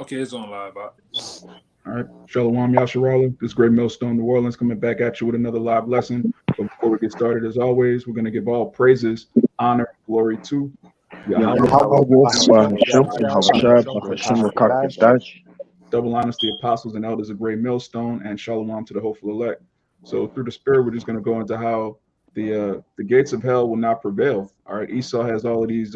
Okay, it's on live. All right. Shalom Yasharala. This great millstone, New Orleans, coming back at you with another live lesson. But before we get started, as always, we're going to give all praises, honor, glory to Yahweh. Yahweh Hashem, Hashem Hawashai Hashem Rakakadash. double honors the apostles and elders of great millstone, and shalom to the hopeful elect. So through the spirit, we're just going to go into how the gates of hell will not prevail. All right. Esau has all of these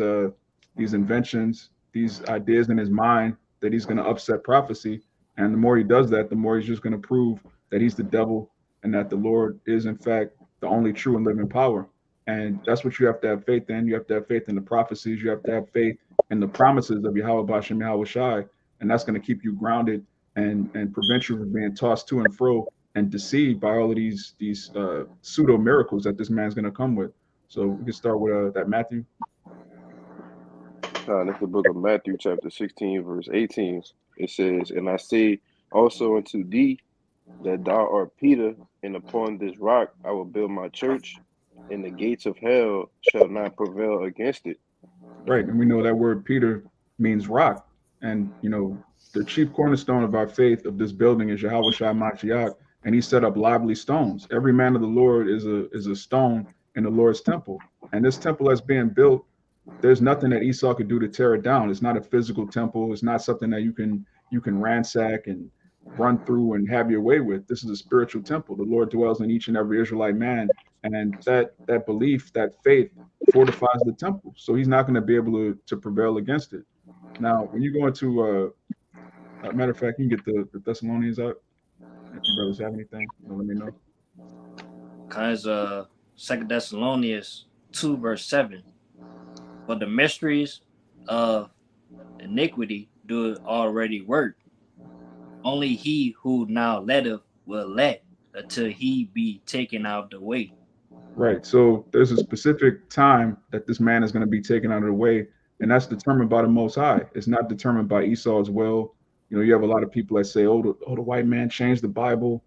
inventions, these ideas in his mind that he's going to upset prophecy. And the more he does that, the more he's just going to prove that he's the devil and that the Lord is, in fact, the only true and living power. And that's what you have to have faith in. You have to have faith in the prophecies. You have to have faith in the promises of Yahweh Bashem Yahweh Shai. And that's going to keep you grounded and prevent you from being tossed to and fro and deceived by all of these pseudo miracles that this man's going to come with. So we can start with that Matthew. That's the book of Matthew, chapter 16, verse 18. It says, "And I say also unto thee that thou art Peter, and upon this rock I will build my church, and the gates of hell shall not prevail against it." Right. And we know that word Peter means rock. And, the chief cornerstone of our faith of this building is Yahweh Shai Mashiach. And he set up lively stones. Every man of the Lord is a stone in the Lord's temple. And this temple that's being built, there's nothing that Esau could do to tear it down. It's not a physical temple. It's not something that you can ransack and run through and have your way with. This is a spiritual temple. The Lord dwells in each and every Israelite man. And that belief, that faith fortifies the temple. So he's not going to be able to prevail against it. Now, when you go into, matter of fact, you can get the Thessalonians out. If you brothers have anything, let me know. Because 2 Thessalonians 2, verse 7. For the mysteries of iniquity do already work. Only he who now letteth will let until he be taken out of the way. Right. So there's a specific time that this man is going to be taken out of the way, and that's determined by the Most High. It's not determined by Esau as well. You have a lot of people that say, the white man changed the Bible.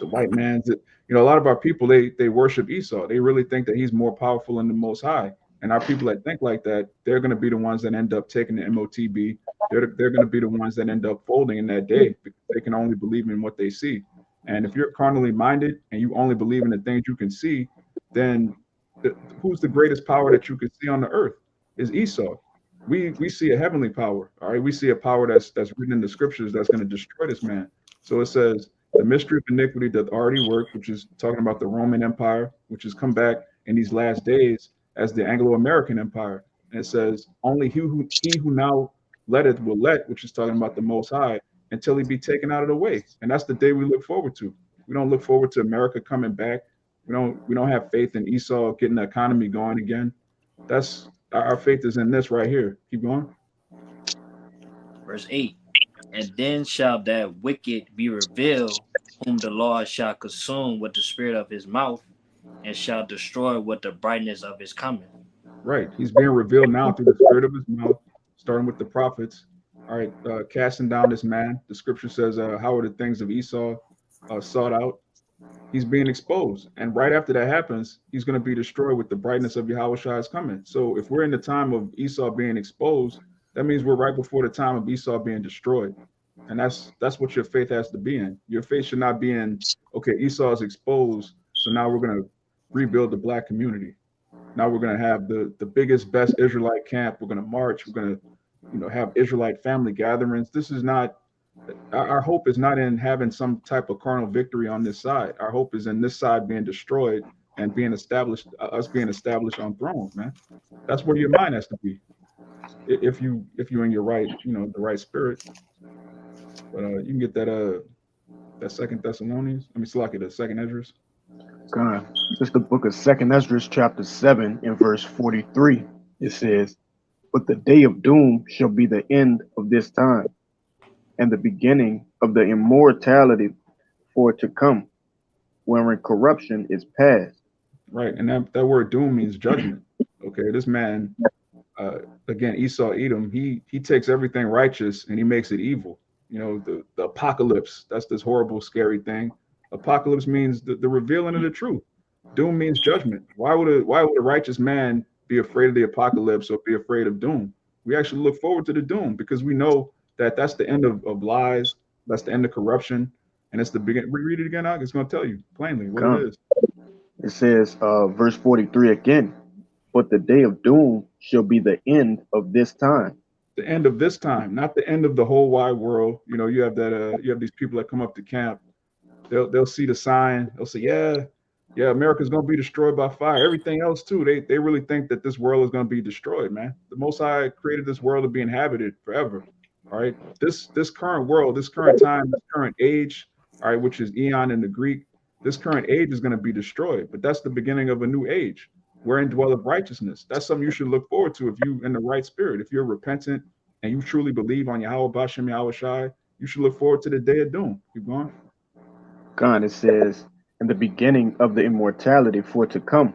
The white man's, a lot of our people, they worship Esau. They really think that he's more powerful than the Most High. And our people that think like that, they're going to be the ones that end up taking the MOTB. They're going to be the ones that end up folding in that day because they can only believe in what they see. And if you're carnally minded and you only believe in the things you can see, then who's the greatest power that you can see on the earth is Esau. We see a heavenly power. All right. We see a power that's written in the scriptures that's going to destroy this man. So it says the mystery of iniquity that already worked, which is talking about the Roman Empire, which has come back in these last days as the Anglo-American Empire. And it says only he who now letteth will let, which is talking about the Most High, until he be taken out of the way. And that's the day we look forward to. We don't look forward to America coming back. We don't have faith in Esau getting the economy going again. That's our faith is in this right here. Keep going. Verse 8. And then shall that wicked be revealed, whom the Lord shall consume with the spirit of his mouth, and shall destroy with the brightness of his coming. Right. He's being revealed now through the spirit of his mouth, starting with the prophets. All right. Casting down this man. The scripture says, how are the things of Esau sought out? He's being exposed. And right after that happens, he's going to be destroyed with the brightness of Yahweh Shai's coming. So if we're in the time of Esau being exposed, that means we're right before the time of Esau being destroyed. And that's what your faith has to be in. Your faith should not be in, okay, Esau is exposed, so now we're going to rebuild the black community. Now we're going to have the biggest, best Israelite camp. We're going to march. We're going to, have Israelite family gatherings. This is not, our hope is not in having some type of carnal victory on this side. Our hope is in this side being destroyed and being established, us being established on thrones, man. That's where your mind has to be. If you're in your right, the right spirit. But you can get that 2 Thessalonians. Let me select it, the 2 Esdras. God, it's the book of 2 Esdras, chapter 7, in verse 43. It says, "But the day of doom shall be the end of this time, and the beginning of the immortality for it to come, wherein corruption is past." Right, and that word doom means judgment. Okay, this man, again, Esau Edom, he takes everything righteous and he makes it evil. The apocalypse, that's this horrible, scary thing. Apocalypse means the revealing of the truth. Doom means judgment. Why would a righteous man be afraid of the apocalypse or be afraid of doom? We actually look forward to the doom because we know that's the end of lies. That's the end of corruption, and it's the begin. Read it again, Ak. It's going to tell you plainly what it Come. is. It says, verse 43 again, but the day of doom shall be the end of this time. The end of this time, not the end of the whole wide world. You know, you have that. You have these people that come up to camp. They'll see the sign. They'll say, yeah, America's gonna be destroyed by fire. Everything else too. They really think that this world is gonna be destroyed, man. The Most High created this world to be inhabited forever. All right. This current world, this current time, this current age, all right, which is eon in the Greek, this current age is gonna be destroyed. But that's the beginning of a new age wherein dwelleth righteousness. That's something you should look forward to if you in the right spirit. If you're repentant and you truly believe on Yahweh Bashem Yahweh Shai, you should look forward to the day of doom. Keep going. God, it says, and the beginning of the immortality for to come,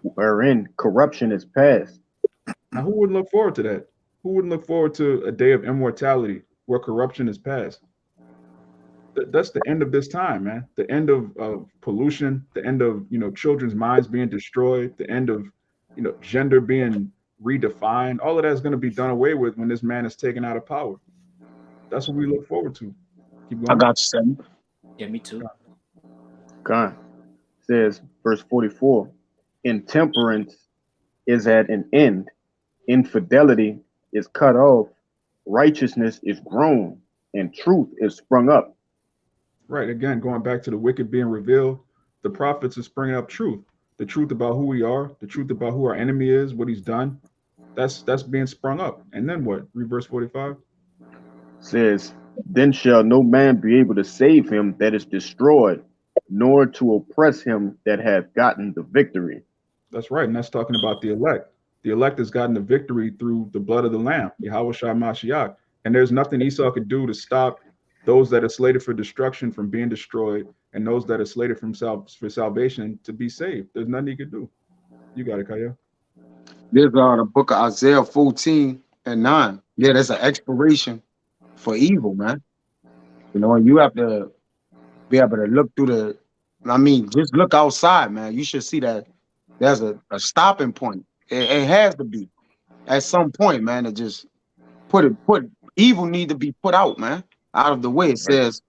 wherein corruption is past. Now, who wouldn't look forward to that? Who wouldn't look forward to a day of immortality where corruption is past? That's the end of this time, man. The end of pollution, the end of children's minds being destroyed, the end of gender being redefined. All of that is going to be done away with when this man is taken out of power. That's what we look forward to. Keep I going. got you, Sam. Yeah, me too. God says, verse 44, intemperance is at an end, infidelity is cut off, righteousness is grown, and truth is sprung up. Right. Again, going back to the wicked being revealed, the prophets are springing up truth. The truth about who we are, the truth about who our enemy is, what he's done. That's being sprung up. And then what? Read verse 45. Says, then shall no man be able to save him that is destroyed, nor to oppress him that hath gotten the victory. That's right. And that's talking about the elect. The elect has gotten the victory through the blood of the Lamb, Yahweh Shai Mashiach. And there's nothing Esau could do to stop those that are slated for destruction from being destroyed and those that are slated for salvation to be saved. There's nothing he could do. You got it, Kaya. There's the book of Isaiah 14:9. Yeah, there's an expiration for evil, man. And you have to be able to look through just look outside, man. You should see that there's a stopping point. It has to be at some point, man, to just put evil need to be put out, man, out of the way. It says,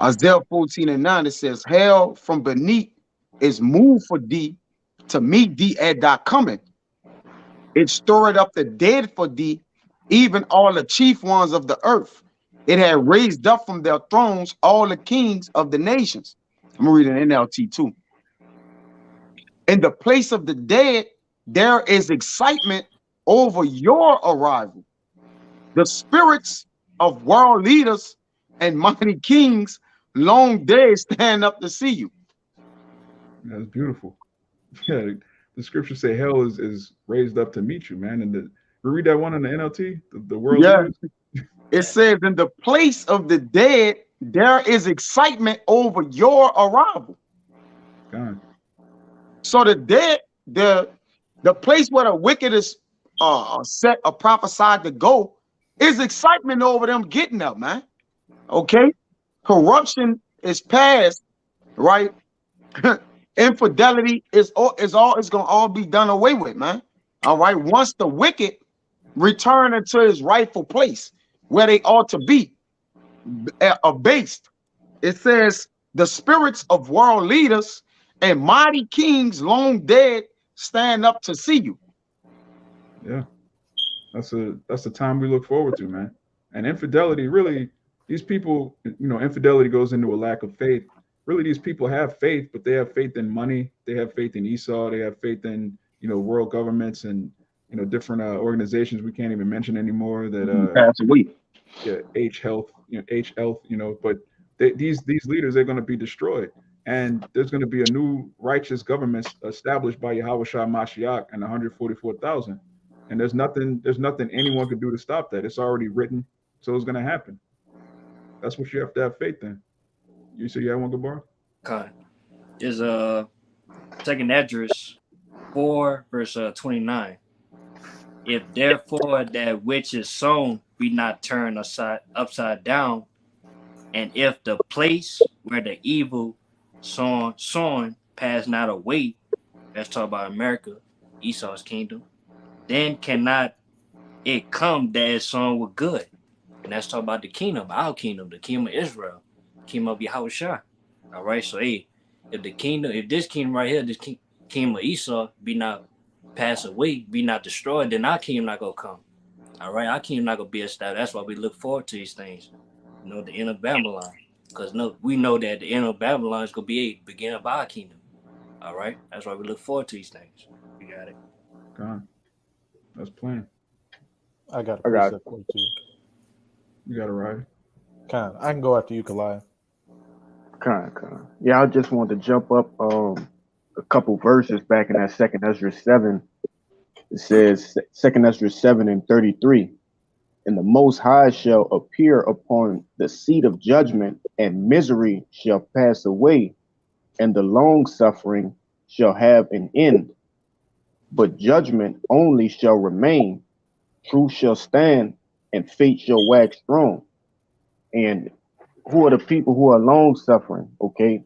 Isaiah 14:9, it says, hell from beneath is moved for thee to meet thee at thy coming. It stirred up the dead for thee, even all the chief ones of the earth. It had raised up from their thrones all the kings of the nations. I'm reading NLT too. In the place of the dead, there is excitement over your arrival. The spirits of world leaders and mighty kings long days stand up to see you. That's beautiful. Yeah, the scriptures say hell is raised up to meet you, man. And we read that one in the NLT, the world leaders. It says, in the place of the dead, there is excitement over your arrival. God. So the dead, the place where the wicked is set or prophesied to go, is excitement over them getting up, man. Okay, corruption is past, right? Infidelity is gonna all be done away with, man. All right, once the wicked return into his rightful place where they ought to be abased. It says the spirits of world leaders and mighty kings long dead stand up to see you. Yeah, that's the time we look forward to, man. And infidelity, really, these people, infidelity goes into a lack of faith. Really, these people have faith, but they have faith in money. They have faith in Esau. They have faith in world governments and different organizations we can't even mention anymore. That Pass away. yeah, H Health, H Health, but these leaders are going to be destroyed, and there's going to be a new righteous government established by Yahweh Shai Mashiach and 144,000. And there's nothing anyone could do to stop that. It's already written, so it's going to happen. That's what you have to have faith in. You say you have one, Gabar? Okay. Is Second Esdras 4 verse 29. If therefore that which is sown be not turned upside down, and if the place where the evil sown pass not away, let's talk about America, Esau's kingdom, then cannot it come that is sown with good. And that's talking about the kingdom, our kingdom, the kingdom of Israel, kingdom of Yahushua. All right, so hey, if this kingdom right here, this kingdom of Esau be not passed away, be not destroyed, then our kingdom not gonna come. All right, our kingdom not gonna be established. That's why we look forward to these things. You know, the end of Babylon, because no, we know that the end of Babylon is gonna be a beginning of our kingdom. All right, that's why we look forward to these things. You got it. God, that's plain. I got a I got precept for you too. You got it right. Kind, I can go after you, Kalaya. kind. Yeah, I just wanted to jump up a couple verses back in that second Ezra 7. It says second Ezra 7:33. And the Most High shall appear upon the seat of judgment, and misery shall pass away, and the long suffering shall have an end. But judgment only shall remain, truth shall stand, and fate shall wax strong. And who are the people who are long suffering? Okay,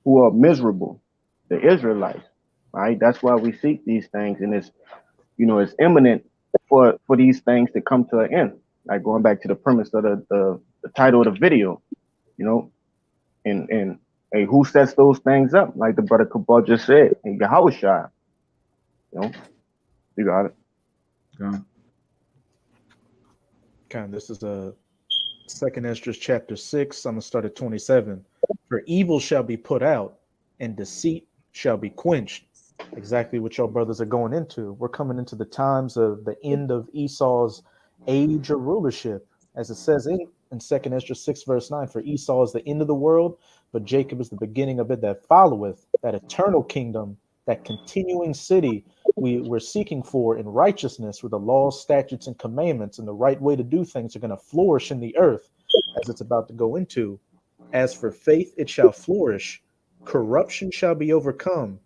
who are miserable? The Israelites, right? That's why we seek these things, and it's imminent for these things to come to an end. Like going back to the premise of the title of the video, you know, and hey, who sets those things up? Like the brother Kabal just said, and Yahushua, you know, you got it. God. Kind, this is a second Esdras chapter 6. I'm gonna start at 27. For evil shall be put out, and deceit shall be quenched. Exactly what your brothers are going into. We're coming into the times of the end of Esau's age of rulership, as it says in second Esdras 6 verse 9. For Esau is the end of the world, but Jacob is the beginning of it that followeth. That eternal kingdom, that continuing city we're seeking for in righteousness, where the laws, statutes, and commandments and the right way to do things are going to flourish in the earth, as it's about to go into. As for faith, it shall flourish. Corruption shall be overcome,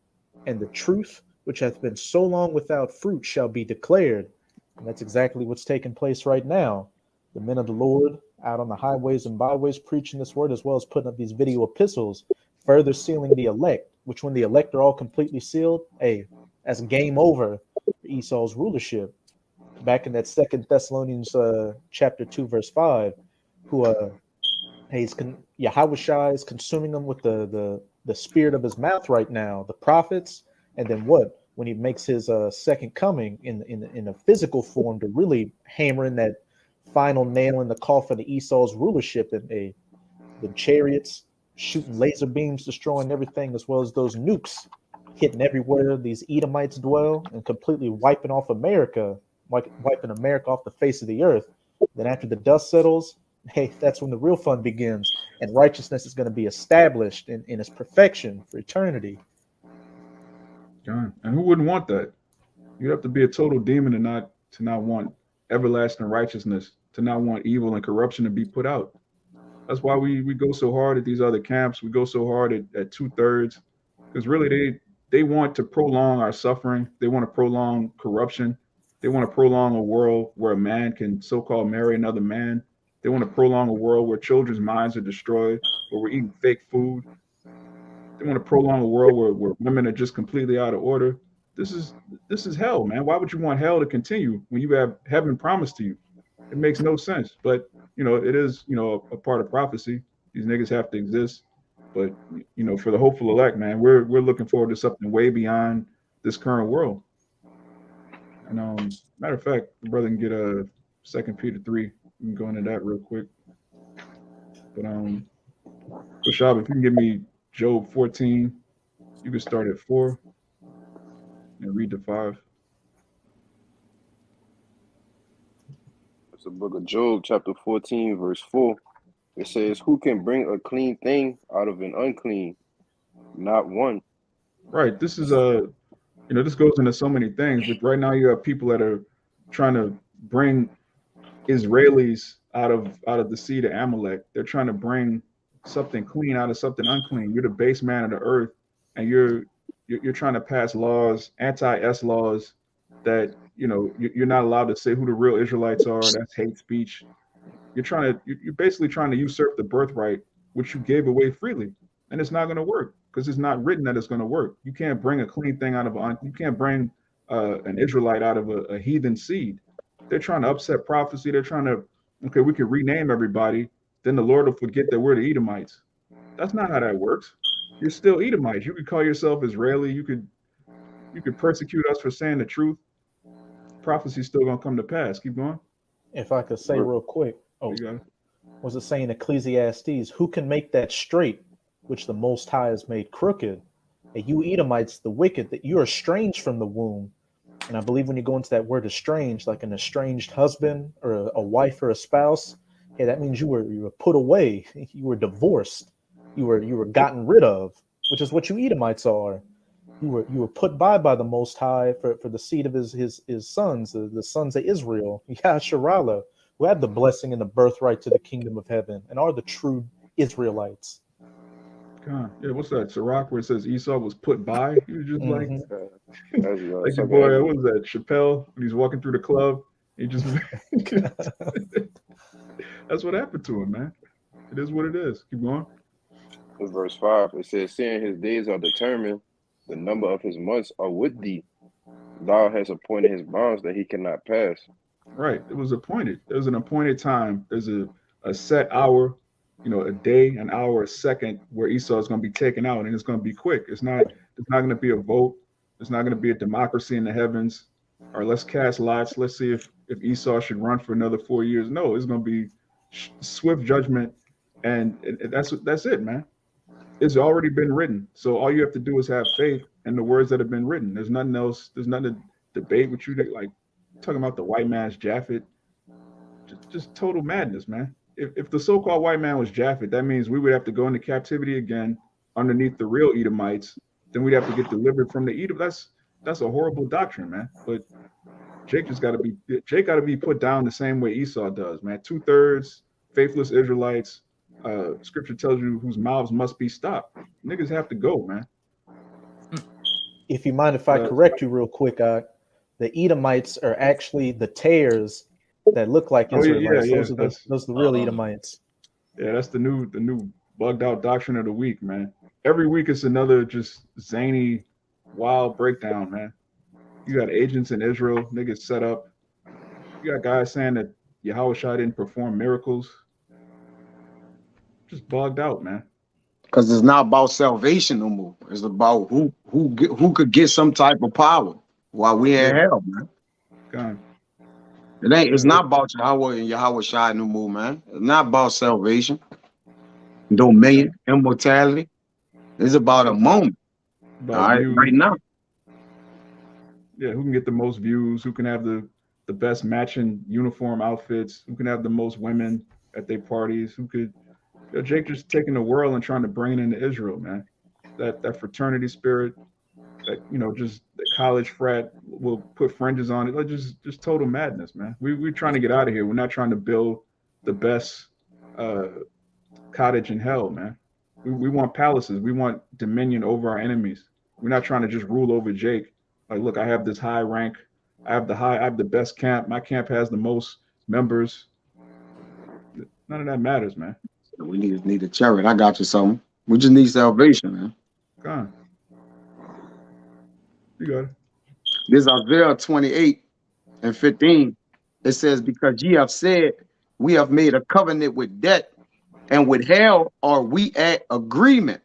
and the truth, which hath been so long without fruit, shall be declared. And that's exactly what's taking place right now. The men of the Lord out on the highways and byways preaching this word, as well as putting up these video epistles, further sealing the elect, which when the elect are all completely sealed, hey, that's game over for Esau's rulership. Back in that second Thessalonians chapter 2, verse 5, who Yahushua is consuming them with the spirit of his mouth right now, the prophets, and then what? When he makes his second coming in a physical form to really hammer in that final nail in the coffin of Esau's rulership, and the chariots shooting laser beams, destroying everything, as well as those nukes hitting everywhere these Edomites dwell and completely wiping off America, wiping America off the face of the earth. Then after the dust settles, hey, that's when the real fun begins, and righteousness is going to be established in its perfection for eternity. God. And who wouldn't want that? You'd have to be a total demon to not want everlasting righteousness, to not want evil and corruption to be put out. That's why we go so hard at these other camps. We go so hard at 2/3, because really they want to prolong our suffering. They want to prolong corruption. They want to prolong a world where a man can so-called marry another man. They want to prolong a world where children's minds are destroyed, where we're eating fake food. They want to prolong a world where women are just completely out of order. This is hell, man. Why would you want hell to continue when you have heaven promised to you? It makes no sense. But it is a part of prophecy. These niggas have to exist. But for the hopeful elect, man, we're looking forward to something way beyond this current world. And matter of fact, the brother can get a 2 Peter 3. We can go into that real quick. But Bashab, if you can give me Job 14, you can start at 4 and read to 5. It's the book of Job, chapter 14, verse 4. It says, who can bring a clean thing out of an unclean? Not one. Right. This is this goes into so many things. But right now you have people that are trying to bring Israelis out of the seed of Amalek. They're trying to bring something clean out of something unclean. You're the base man of the earth, and you're trying to pass laws, anti-S laws, that you're not allowed to say who the real Israelites are. That's hate speech. You're basically trying to usurp the birthright which you gave away freely, and it's not going to work because it's not written that it's going to work. You can't bring a clean thing out of you can't bring an Israelite out of a heathen seed. They're trying to upset prophecy. They're trying to Okay, we could rename everybody. Then the Lord will forget that we're the Edomites. That's not how that works. You're still Edomites. You could call yourself Israeli. You could persecute us for saying the truth. Prophecy's still gonna come to pass. Keep going. If I could say real quick, You got it. was it saying Ecclesiastes, who can make that straight, which the Most High has made crooked? And you Edomites, the wicked, that you are estranged from the womb. And I believe when you go into that word estranged, like an estranged husband or a wife or a spouse, yeah, that means you were put away, you were divorced, you were gotten rid of, which is what you Edomites are. You were put by the Most High for the seed of his sons, the sons of Israel, Yasharallah, who have the blessing and the birthright to the kingdom of heaven and are the true Israelites. God. Yeah, what's that? Sirach, where it says Esau was put by? He was just like, That's like your boy, what was that? Chappelle, when he's walking through the club, he just that's what happened to him, man. It is what it is. Keep going. In verse 5, it says, seeing his days are determined, the number of his months are with thee. Thou hast appointed his bounds that he cannot pass. Right. It was appointed. There's an appointed time. There's a set hour, a day, an hour, a second where Esau is going to be taken out, and it's going to be quick. It's not going to be a vote. It's not going to be a democracy in the heavens. Or let's cast lots. Let's see if Esau should run for another 4 years. No, it's going to be swift judgment, and that's it, man. It's already been written. So all you have to do is have faith in the words that have been written. There's nothing else. There's nothing to debate with you. Like talking about the white man's Japhet, just total madness, man. If the so-called white man was Japhet, that means we would have to go into captivity again underneath the real Edomites. Then we'd have to get delivered from the Edom. That's a horrible doctrine, man. But Jake got to be put down the same way Esau does, man. 2/3 faithless Israelites. Scripture tells you whose mouths must be stopped. Niggas have to go, man. If you mind if I correct you real quick, the Edomites are actually the tares that look like Israelites. Yeah. Those are the real Edomites. Yeah, that's the new bugged out doctrine of the week, man. Every week it's another just zany, wild breakdown, man. You got agents in Israel, niggas set up. You got guys saying that Yahushua didn't perform miracles. Just bugged out, man. Because it's not about salvation no more. It's about who could get some type of power while we in hell, man. God. It's not about Yahweh and Yahushua no more, man. It's not about salvation, dominion, immortality. It's about a moment. About right now. Yeah, who can get the most views? Who can have the best matching uniform outfits? Who can have the most women at their parties? Who could? Jake just taking the world and trying to bring it into Israel, man. That fraternity spirit, that just the college frat will put fringes on it. Like just total madness, man. We're trying to get out of here. We're not trying to build the best cottage in hell, man. We want palaces. We want dominion over our enemies. We're not trying to just rule over Jake. Like, look, I have this high rank. I have the best camp. My camp has the most members. None of that matters, man. We need a chariot. I got you something. We just need salvation, man. Go on. You got it. This is Isaiah 28:15. It says, because ye have said, we have made a covenant with death, and with hell are we at agreement.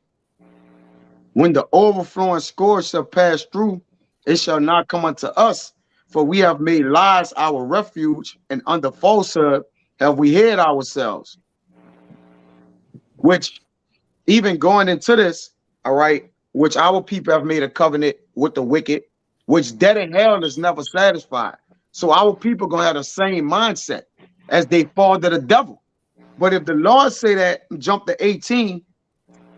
When the overflowing scourge shall pass through, it shall not come unto us, for we have made lies our refuge, and under falsehood have we hid ourselves. Which, even going into this, all right, which our people have made a covenant with the wicked, which death and hell is never satisfied. So our people gonna have the same mindset as they fall to the devil. But if the Lord say that, jump to 18,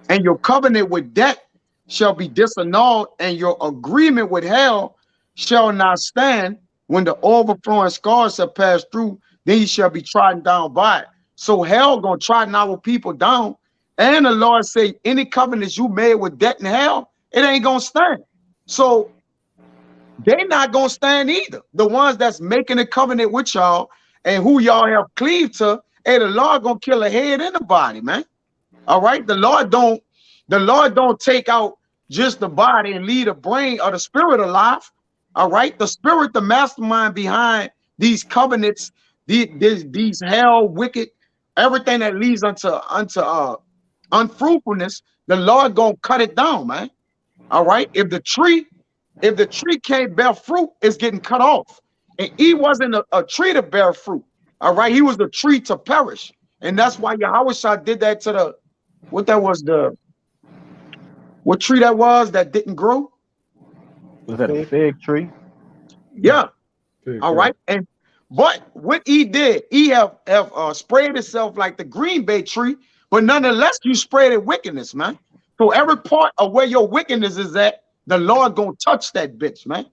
and your covenant with death shall be disannulled, and your agreement with hell shall not stand, when the overflowing scars shall pass through, then you shall be trodden down by it. So hell gonna trodden our people down. And the Lord say, any covenants you made with death and hell, it ain't gonna stand. So they not gonna stand either. The ones that's making a covenant with y'all and who y'all have cleaved to, hey, the Lord gonna kill a head and a body, man. All right. The Lord don't take out just the body and leave the brain or the spirit alive. All right. The spirit, the mastermind behind these covenants these hell, wicked, everything that leads unto unfruitfulness, the Lord gonna cut it down, man. All right. If the tree can't bear fruit, it's getting cut off. And he wasn't a tree to bear fruit. All right. He was the tree to perish. And that's why Yahweh did that to the what tree that was that didn't grow? Was that a fig tree? Yeah. Fig, All right. And but what he did, he have sprayed himself like the green bay tree, but nonetheless, you sprayed it wickedness, man. So every part of where your wickedness is at, the Lord gonna touch that bitch, man.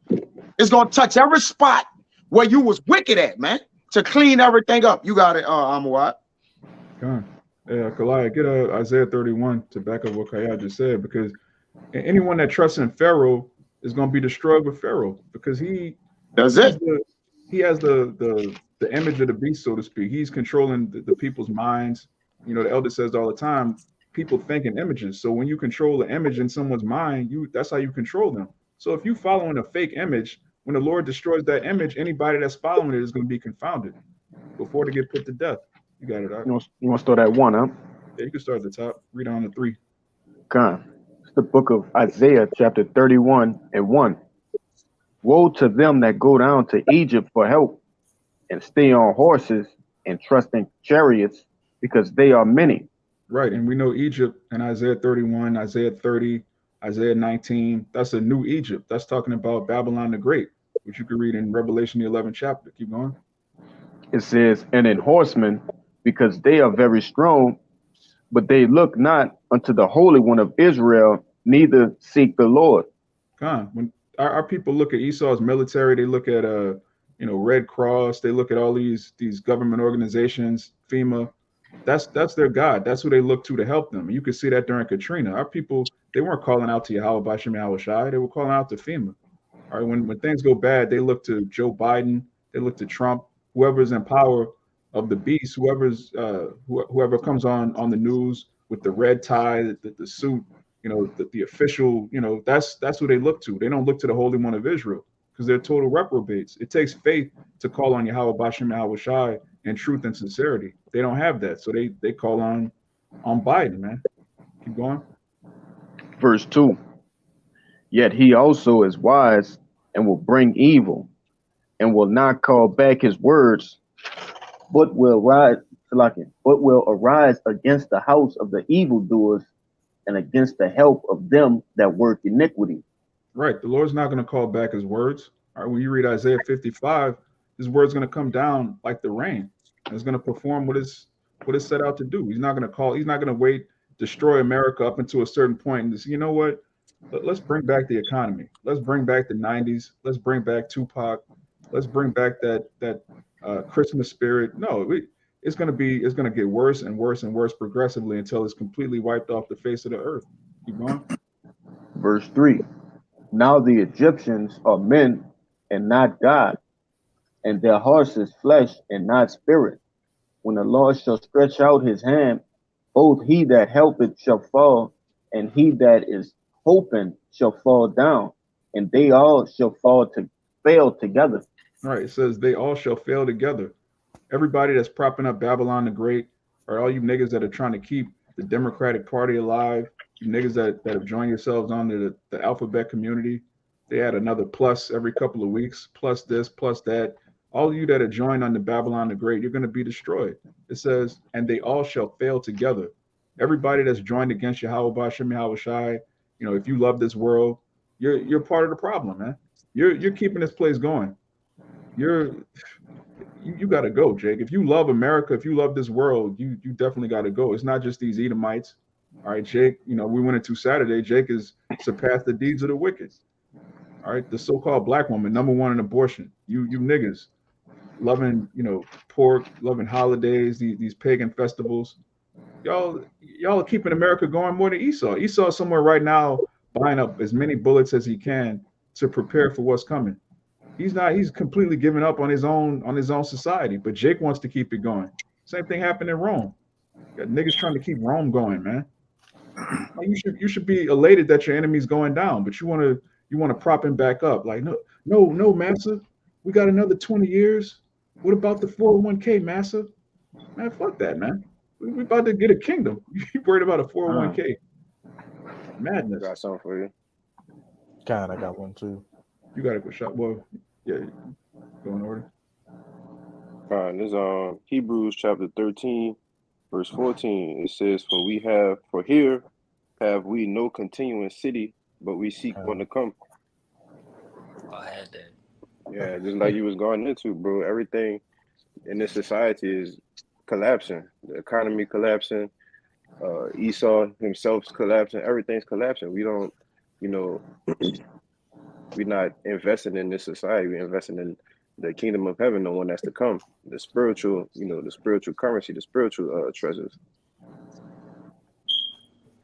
It's gonna touch every spot where you was wicked at, man, to clean everything up. You got it, Amawat. Con. Yeah, Kalaya, get Isaiah 31 to back up what Kaya just said, because anyone that trusts in Pharaoh is going to be destroyed with Pharaoh, because That's it. he has the image of the beast, so to speak. He's controlling the people's minds. You know, the elder says all the time, people think in images. So when you control the image in someone's mind, that's how you control them. So if you following a fake image, when the Lord destroys that image, anybody that's following it is going to be confounded before they get put to death. You got it, right? You want to start at 1, huh? Yeah, you can start at the top. Read on to 3. Con. It's the book of Isaiah, chapter 31 and 1. Woe to them that go down to Egypt for help, and stay on horses, and trust in chariots, because they are many. Right, and we know Egypt in Isaiah 31, Isaiah 30, Isaiah 19. That's a new Egypt. That's talking about Babylon the Great, which you can read in Revelation the 11th chapter. Keep going. It says, and in horsemen, because they are very strong, but they look not unto the Holy One of Israel, neither seek the Lord. When our people look at Esau's military, they look at Red Cross, they look at all these government organizations, FEMA. That's their God. That's who they look to help them. And you could see that during Katrina. Our people, they weren't calling out to Yahweh Bashem Yahweh Shai. They were calling out to FEMA. All right, when things go bad, they look to Joe Biden, they look to Trump, whoever's in power of the beast, whoever comes on the news with the red tie, the suit, the official, that's who they look to. They don't look to the Holy One of Israel, because they're total reprobates. It takes faith to call on Yahweh Bashem Yahweh Shai and truth and sincerity. They don't have that, so they call on Biden, man. Keep going. Verse 2. Yet he also is wise, and will bring evil, and will not call back his words, but will arise against the house of the evildoers, and against the help of them that work iniquity. Right. The Lord's not going to call back his words. All right. When you read Isaiah 55, his word's going to come down like the rain. And it's going to perform what it's set out to do. He's not going to wait, destroy America up until a certain point and say, you know what? Let's bring back the economy. Let's bring back the 90s. Let's bring back Tupac. Let's bring back that Christmas spirit. No, it's going to get worse and worse and worse progressively until it's completely wiped off the face of the earth. Keep going. Verse 3. Now the Egyptians are men and not God, and their hearts is flesh and not spirit. When the Lord shall stretch out his hand, both he that helpeth shall fall, and he that is hoping shall fall down, and they all shall fail together. All right, it says they all shall fail together. Everybody that's propping up Babylon the Great, or all you niggas that are trying to keep the Democratic Party alive, you niggas that have joined yourselves onto the alphabet community, they add another plus every couple of weeks, plus this, plus that. All of you that are joined on the Babylon the Great, you're going to be destroyed. It says, and they all shall fail together. Everybody that's joined against Yahweh Bashem Yahweh Shai, if you love this world, you're part of the problem, man. You're keeping this place going. You got to go, Jake. If you love America, if you love this world, you definitely got to go. It's not just these Edomites. All right, Jake, we went into Saturday. Jake has surpassed the deeds of the wicked. All right, the so-called black woman, #1 in abortion. You niggas loving, pork, loving holidays, these pagan festivals. Y'all are keeping America going more than Esau. Esau's somewhere right now buying up as many bullets as he can to prepare for what's coming. He's completely given up on his own society, but Jake wants to keep it going. Same thing happened in Rome. You got niggas trying to keep Rome going, man. You should be elated that your enemy's going down, but you want to prop him back up. Like, no, master, we got another 20 years. What about the 401k, massa? Man, fuck that, man. We about to get a kingdom. You worried about a 401k? I Madness. got something for you. God, I got one too. You got to go shot. Well, yeah, go in order. Fine. This Hebrews chapter 13, verse 14. It says, For here have we no continuing city, but we seek one to come. I had that. Yeah, just like you was going into, bro. Everything in this society is collapsing. The economy collapsing. Esau himself's collapsing. Everything's collapsing. We don't, you know, we're not investing in this society. We're investing in the kingdom of heaven, the one that's to come. The spiritual, the spiritual currency, the spiritual treasures.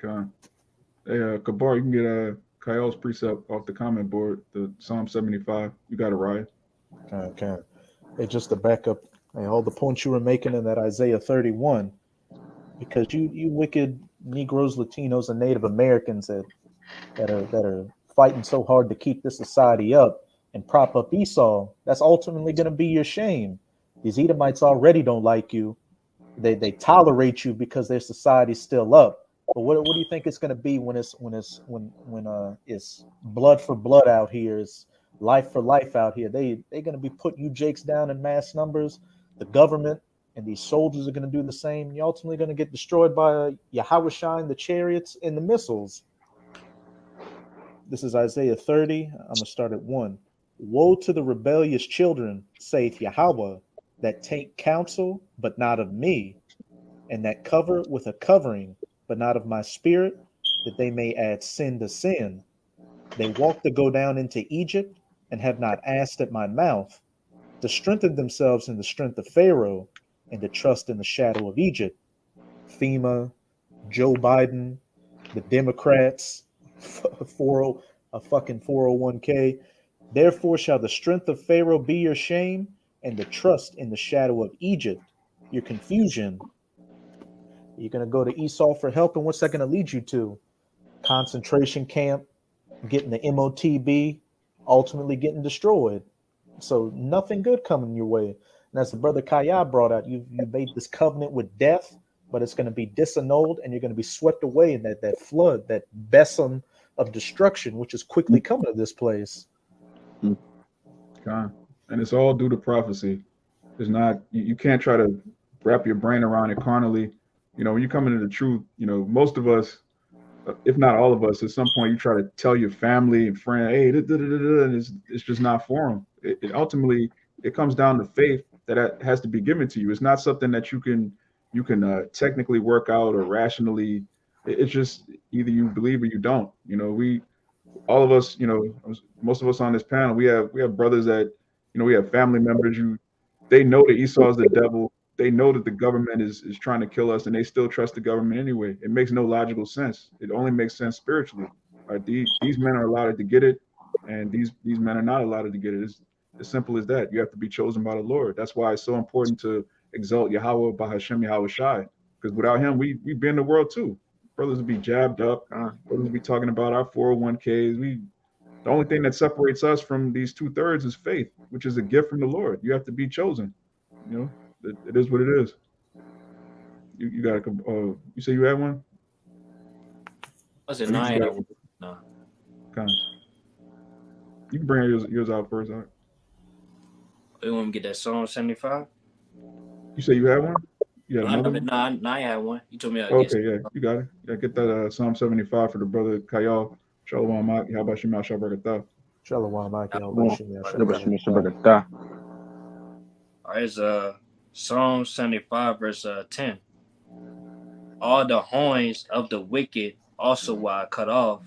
Okay. Hey, Kabar, you can get Kyle's precept off the comment board, the Psalm 75. You got it right. Okay. Hey, just to back up, hey, all the points you were making in that Isaiah 31, because you wicked Negroes, Latinos, and Native Americans that are fighting so hard to keep this society up and prop up Esau, that's ultimately going to be your shame. These Edomites already don't like you. They tolerate you because their society's still up. But what do you think it's going to be when it's blood for blood out here? It's life for life out here. They're going to be putting you jakes down in mass numbers. The government and these soldiers are going to do the same. You're ultimately going to get destroyed by Yahweh Shine, the chariots, and the missiles. This is Isaiah 30. I'm going to start at 1. Woe to the rebellious children, saith Yahweh, that take counsel, but not of me, and that cover with a covering, but not of my spirit, that they may add sin to sin. They walk to go down into Egypt, and have not asked at my mouth, to strengthen themselves in the strength of Pharaoh, and to trust in the shadow of Egypt. FEMA, Joe Biden, the Democrats, a fucking 401k. Therefore shall the strength of Pharaoh be your shame, and the trust in the shadow of Egypt your confusion. You're going to go to Esau for help, and what's that going to lead you to? Concentration camp, getting the MOTB, ultimately getting destroyed. So nothing good coming your way. And as the brother Kaya brought out, you made this covenant with death, but it's going to be disannulled, and you're going to be swept away in that flood, that besom of destruction, which is quickly coming to this place. Okay. And it's all due to prophecy. It's not, you can't try to wrap your brain around it carnally. When you come into the truth, most of us, if not all of us, at some point you try to tell your family and friend, hey, and it's just not for them. It ultimately, it comes down to faith that has to be given to you. It's not something that you can technically work out or rationally. It's just either you believe or you don't. All of us, most of us on this panel, we have brothers that, we have family members who they know that Esau is the devil. They know that the government is trying to kill us, and they still trust the government anyway. It makes no logical sense. It only makes sense spiritually. Right? These men are allowed to get it, and these men are not allowed to get it. It's as simple as that. You have to be chosen by the Lord. That's why it's so important to exalt Yahweh by Hashem Yahweh Shai. Because without him, we'd be in the world too. Brothers would be jabbed up. Brothers would be talking about our 401ks. The only thing that separates us from these 2/3 is faith, which is a gift from the Lord. You have to be chosen. It is what it is. You got to. You say you had one? Was it nine? No. Okay. You can bring yours out first. Right? You want me to get that Psalm 75? You say you had one? You had No, another one? no, I had one. You told me I Okay, yeah, you got it. Yeah, get that Psalm 75 for the brother Kayal. Shalom, Mak. How about Shema Shabrakatah? Shalom, Maki, All right, it's Psalm 75, verse 10. All the horns of the wicked also will I cut off,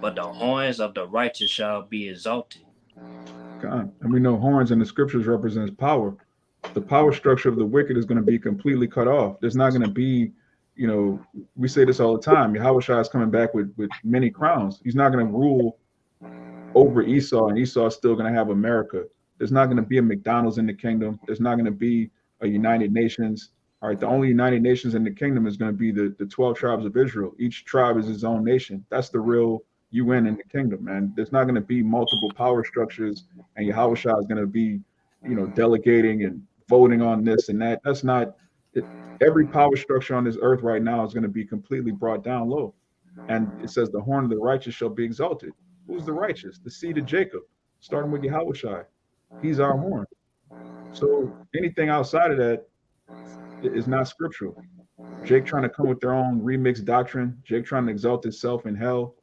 but the horns of the righteous shall be exalted. God. And we know horns in the scriptures represents power. The power structure of the wicked is going to be completely cut off. There's not going to be, we say this all the time. Yahweh Shai is coming back with many crowns. He's not going to rule over Esau, and Esau is still going to have America. There's not going to be a McDonald's in the kingdom. There's not going to be a United Nations. All right, the only United Nations in the kingdom is going to be the 12 tribes of Israel. Each tribe is its own nation. That's the real UN in the kingdom, man. There's not going to be multiple power structures, and Yahweh Shai is going to be, delegating and voting on this and that. That's not it. Every power structure on this earth right now is going to be completely brought down low. And it says the horn of the righteous shall be exalted. Who's the righteous? The seed of Jacob, starting with Yahushua. He's our horn. So anything outside of that is not scriptural. Jake trying to come with their own remixed doctrine. Jake trying to exalt himself in hell.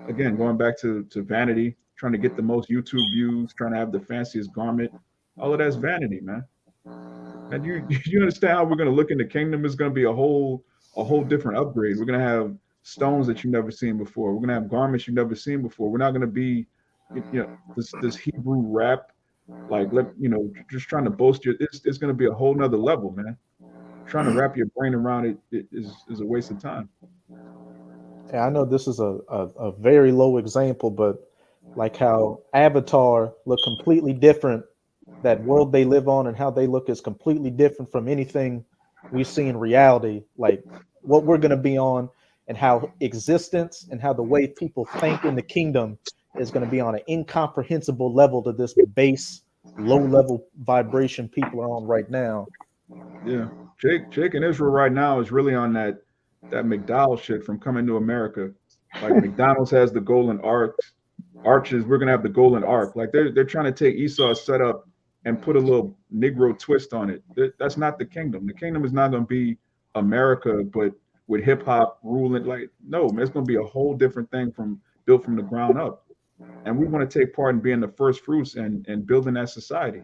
Again, going back to vanity, trying to get the most YouTube views, trying to have the fanciest garment. All of that's vanity, man. And you understand how we're going to look in the kingdom? It's going to be a whole different upgrade. We're going to have stones that you've never seen before. We're going to have garments you've never seen before. We're not going to be, this Hebrew rap, like just trying to boast your. It's going to be a whole nother level, man. Trying to wrap your brain around it is a waste of time. Yeah, I know this is a very low example, but like how Avatar look completely different, that world they live on and how they look is completely different from anything we see in reality. Like what we're going to be on, and how existence and how the way people think in the kingdom is going to be on an incomprehensible level to this base, low level vibration people are on right now. Yeah, Jake in Israel right now is really on that McDowell shit from Coming to America. Like McDonald's has the golden arches. We're gonna have the golden arc. Like they're trying to take Esau's setup and put a little Negro twist on it. That's not the kingdom. The kingdom is not gonna be America, but with hip hop ruling. Like no, man, it's gonna be a whole different thing built from the ground up. And we want to take part in being the first fruits and building that society,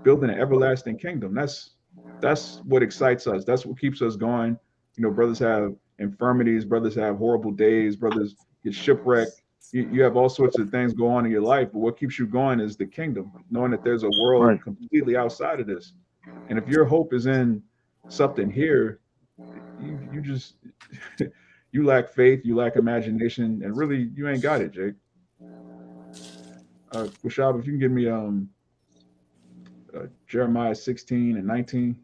building an everlasting kingdom. That's what excites us. That's what keeps us going. Brothers have infirmities, brothers have horrible days, brothers get shipwrecked. You have all sorts of things go on in your life, but what keeps you going is the kingdom, knowing that there's a world Right. completely outside of this. And if your hope is in something here, you just you lack faith, you lack imagination, and really you ain't got it, Jake. Rashab, if you can give me Jeremiah 16 and 19.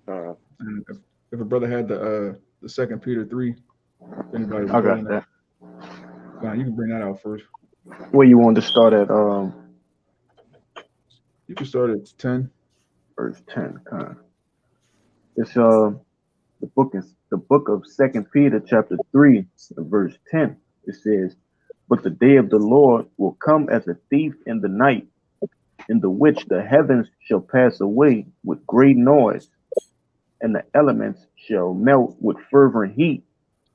And if a brother had the Second Peter 3, if anybody was I holding got that. you can bring that out first. Where you want to start at? You can start at 10. Verse 10. It's the book of Second Peter chapter 3, verse 10. It says, "But the day of the Lord will come as a thief in the night, in the which the heavens shall pass away with great noise, and the elements shall melt with fervent heat.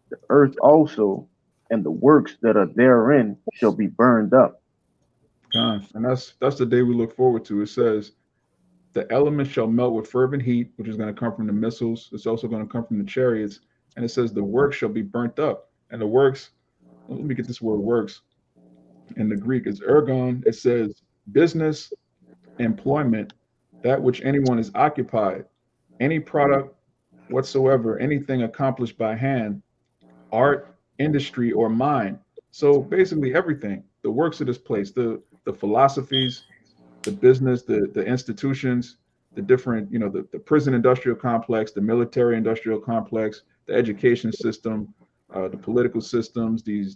The earth also and the works that are therein shall be burned up." And that's the day we look forward to. It says, the elements shall melt with fervent heat, which is going to come from the missiles. It's also going to come from the chariots. And it says the works shall be burnt up. And the works, let me get this word works. In the Greek, it's ergon. It says business, employment, that which anyone is occupied, any product whatsoever, anything accomplished by hand, art, industry, or mind. So basically everything, the works of this place, the philosophies, the business, the institutions, the different, the prison industrial complex, the military industrial complex, the education system, the political systems, these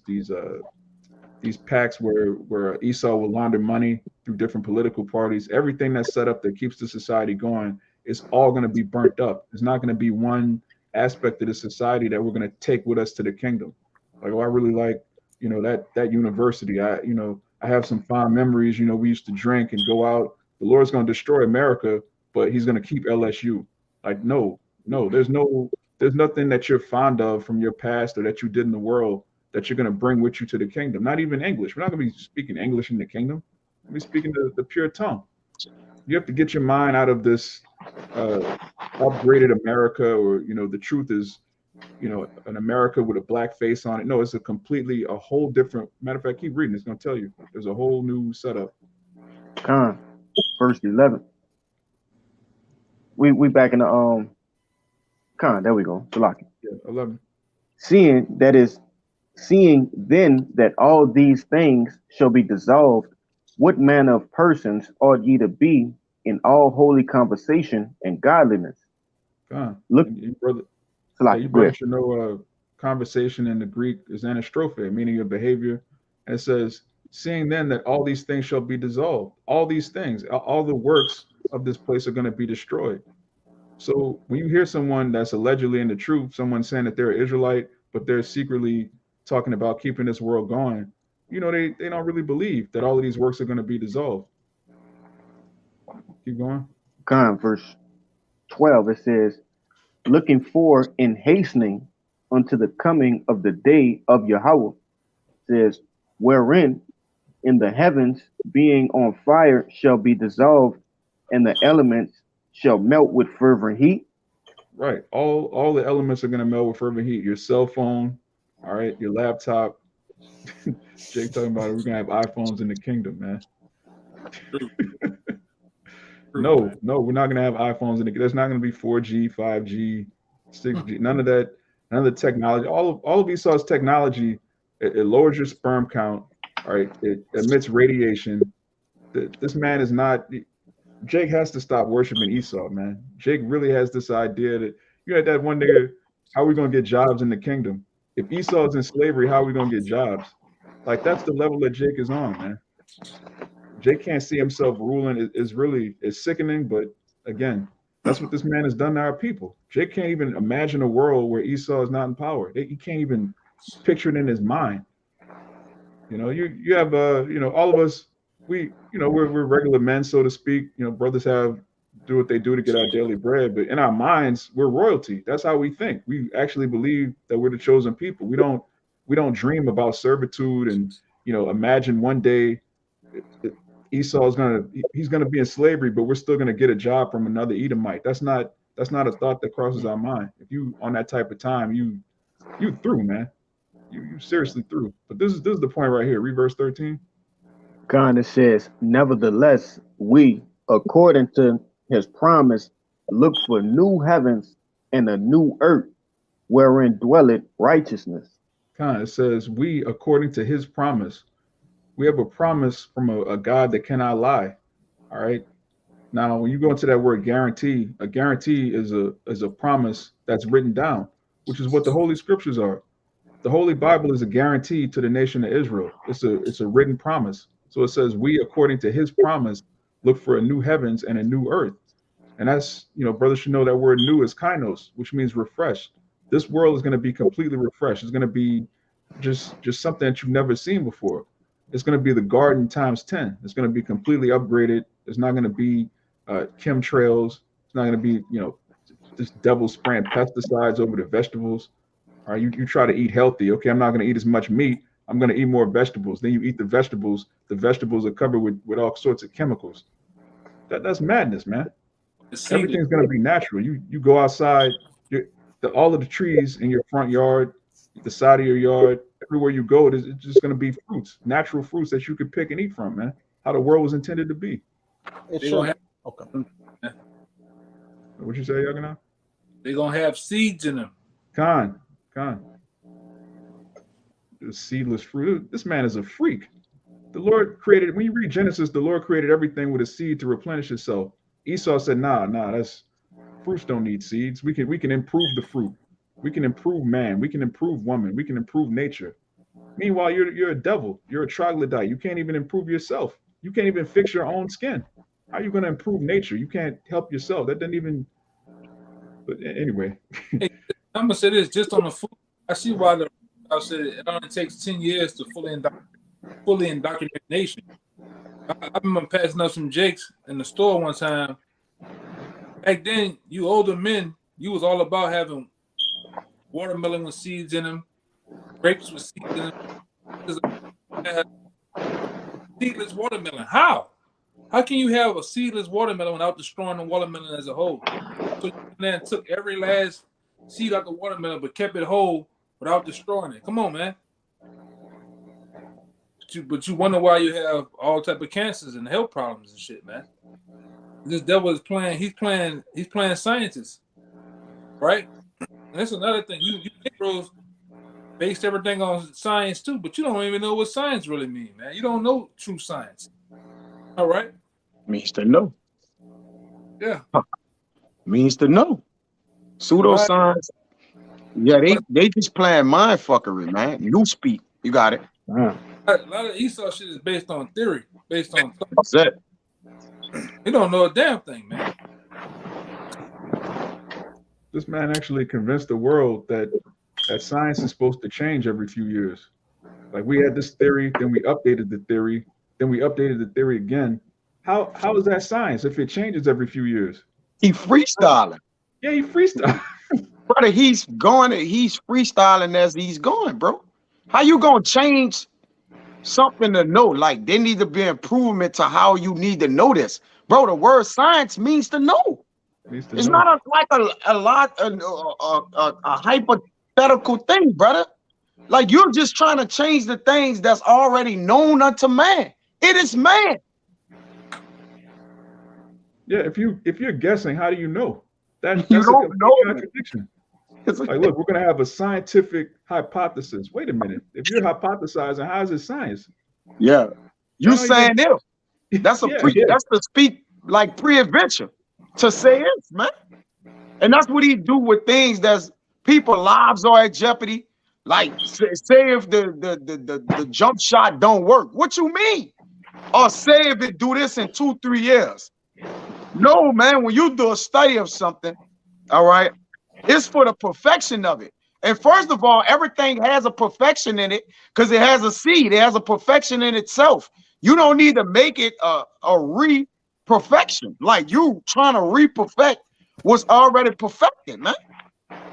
pacts where Esau will launder money through different political parties, everything that's set up that keeps the society going is all going to be burnt up. There's not going to be one aspect of the society that we're going to take with us to the kingdom. Like, I really like, that university. I have some fond memories. We used to drink and go out. The Lord's going to destroy America, but he's going to keep LSU. Like, no, there's nothing that you're fond of from your past or that you did in the world that you're going to bring with you to the kingdom. Not even English. We're not going to be speaking English in the kingdom. We're be speaking the pure tongue. You have to get your mind out of this upgraded America, or the truth is, an America with a black face on it. No, it's a whole different. Matter of fact, keep reading. It's going to tell you there's a whole new setup. Verse 11. We back in the there we go. Salaki. Yeah, 11. Seeing then that all these things shall be dissolved, what manner of persons ought ye to be in all holy conversation and godliness? Look, you brother, Salaki, you brother should know conversation in the Greek is anastrophe, meaning your behavior. And it says, seeing then that all these things shall be dissolved. All these things, all the works of this place are going to be destroyed. So when you hear someone that's allegedly in the truth, someone saying that they're an Israelite, but they're secretly talking about keeping this world going, they don't really believe that all of these works are going to be dissolved. Keep going. Verse 12, it says, looking for and hastening unto the coming of the day of Yahweh, says, wherein in the heavens being on fire shall be dissolved, and the elements shall melt with fervent heat. Right. All the elements are going to melt with fervent heat. Your cell phone, all right, your laptop. Jake talking about it, we're going to have iPhones in the kingdom, man. No, we're not going to have iPhones in the. There's not going to be 4G, 5G, 6G. None of that. None of the technology. All of Esau's technology. It lowers your sperm count. All right. It emits radiation. This man is not. Jake has to stop worshiping Esau, man. Jake really has this idea that you had that one nigga. How are we going to get jobs in the kingdom? If Esau's in slavery, how are we going to get jobs? Like that's the level that Jake is on, man. Jake can't see himself ruling is sickening, but again, that's what this man has done to our people. Jake can't even imagine a world where Esau is not in power. He can't even picture it in his mind. You have all of us, we're regular men, so to speak. Brothers do what they do to get our daily bread, but in our minds, we're royalty. That's how we think. We actually believe that we're the chosen people. We don't dream about servitude and imagine one day Esau's he's gonna be in slavery, but we're still gonna get a job from another Edomite. That's not a thought that crosses our mind. If you on that type of time, you through, man. You seriously through. But this is the point right here. Read verse 13. It says, nevertheless, we, according to his promise, look for new heavens and a new earth, wherein dwelleth righteousness. It says, we, according to his promise. We have a promise from a God that cannot lie. All right. Now, when you go into that word guarantee, a guarantee is a promise that's written down, which is what the Holy Scriptures are. The Holy Bible is a guarantee to the nation of Israel. It's a written promise. So it says, we, according to his promise, look for a new heavens and a new earth. And that's, brothers should know that word new is kainos, which means refreshed. This world is going to be completely refreshed. It's going to be just something that you've never seen before. It's going to be the garden times 10. It's going to be completely upgraded. It's not going to be chemtrails. It's not going to be, this devil spraying pesticides over the vegetables. All right, you try to eat healthy. Okay, I'm not going to eat as much meat. I'm going to eat more vegetables. Then you eat the vegetables. The vegetables are covered with all sorts of chemicals. That's madness, man. Everything's going to be natural. You go outside, all of the trees in your front yard, the side of your yard, everywhere you go, it's just going to be fruits, natural fruits that you could pick and eat from, man. How the world was intended to be. Okay. What you say, Yagana? They're going to have seeds in them. Khan. The seedless fruit. This man is a freak. The Lord created, when you read Genesis, the Lord created everything with a seed to replenish itself. Esau said, nah, that's fruits don't need seeds. We can improve the fruit. We can improve man. We can improve woman. We can improve nature. Meanwhile, you're a devil. You're a troglodyte. You can't even improve yourself. You can't even fix your own skin. How are you going to improve nature? You can't help yourself. That doesn't even. But anyway. Hey, I'm gonna say this just on the food. I see why I said it only takes 10 years to fully indoctrination. I remember passing up some Jakes in the store one time. Back then, you older men, you was all about having watermelon with seeds in them, grapes with seeds in them. Seedless watermelon. How? How can you have a seedless watermelon without destroying the watermelon as a whole? So you then took every last seed out the watermelon, but kept it whole without destroying it. Come on, man. But you wonder why you have all type of cancers and health problems and shit, man. This devil is playing. He's playing scientists, right? And that's another thing. You Negroes based everything on science too, but you don't even know what science really means, man. You don't know true science. All right. Means to know. Yeah. Means to know. Pseudoscience. Yeah, they just playing mind fuckery, man. New speak. You got it. A lot of Esau shit is based on theory, based on thought. That's it. You don't know a damn thing, man. This man actually convinced the world that science is supposed to change every few years. Like we had this theory, then we updated the theory, then we updated the theory again. How is that science if it changes every few years? He freestyling. Yeah, he freestyle. Brother, he's freestyling as he's going, bro. How you gonna change something to know? Like, there need to be improvement to how you need to know this. Bro, the word science means to know. It's not a hypothetical thing, brother. Like, you're just trying to change the things that's already known unto man. It is man. Yeah, if you're guessing, how do you know? That's You a don't complete know. contradiction. Like, look, we're gonna have a scientific hypothesis. Wait a minute. If you're hypothesizing, how is it science? Yeah. You That don't saying even- if. That's a Yeah. that's to speak like pre-adventure. To say if, man. And that's what he do with things that's people's lives are at jeopardy. Like say if the jump shot don't work. What you mean? Or say if it do this in 2-3 years. No, man, when you do a study of something, all right, it's for the perfection of it. And first of all, everything has a perfection in it because it has a seed. It has a perfection in itself. You don't need to make it a re-perfection. Like you trying to re-perfect what's already perfected, man.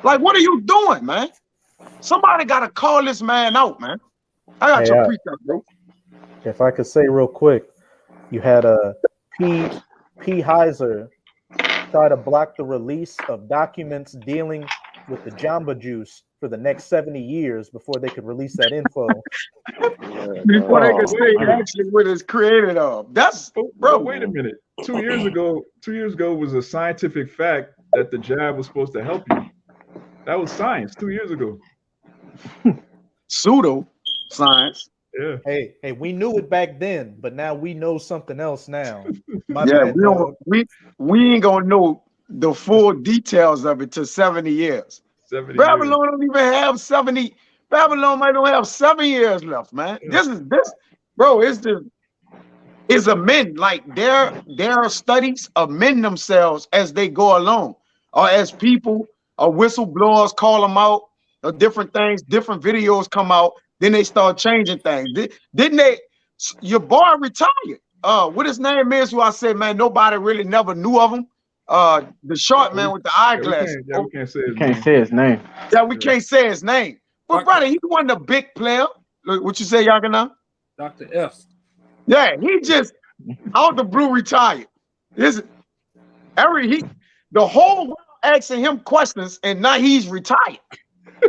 Like, what are you doing, man? Somebody got to call this man out, man. I got your precept, bro. If I could say real quick, you had a P. Heiser try to block the release of documents dealing with the Jamba Juice for the next 70 years before they could release that info. Before they could say actually what it's created of. That's bro. Wait a minute. 2 years ago was a scientific fact that the jab was supposed to help you. That was science 2 years ago. Pseudo science. Yeah. Hey, we knew it back then, but now we know something else now. My Yeah, bad, we ain't gonna know the full details of it till 70 years. 70 Babylon years. don't even have 70. Babylon might don't have 7 years left, man. Yeah. This, bro. It's amend like their studies amend themselves as they go along, or as people or whistleblowers call them out, or different things, different videos come out. Then they start changing things. Didn't they? Your boy retired. What his name is? Who I said, man, nobody really never knew of him. The short man with the eyeglasses. We can't say his Can't name. say his name. Yeah, we can't say his name. But brother, he wasn't a big player. Look, what you say, Yagana? Dr. F. Yeah, he just out the blue retired. The whole world asking him questions, and now he's retired.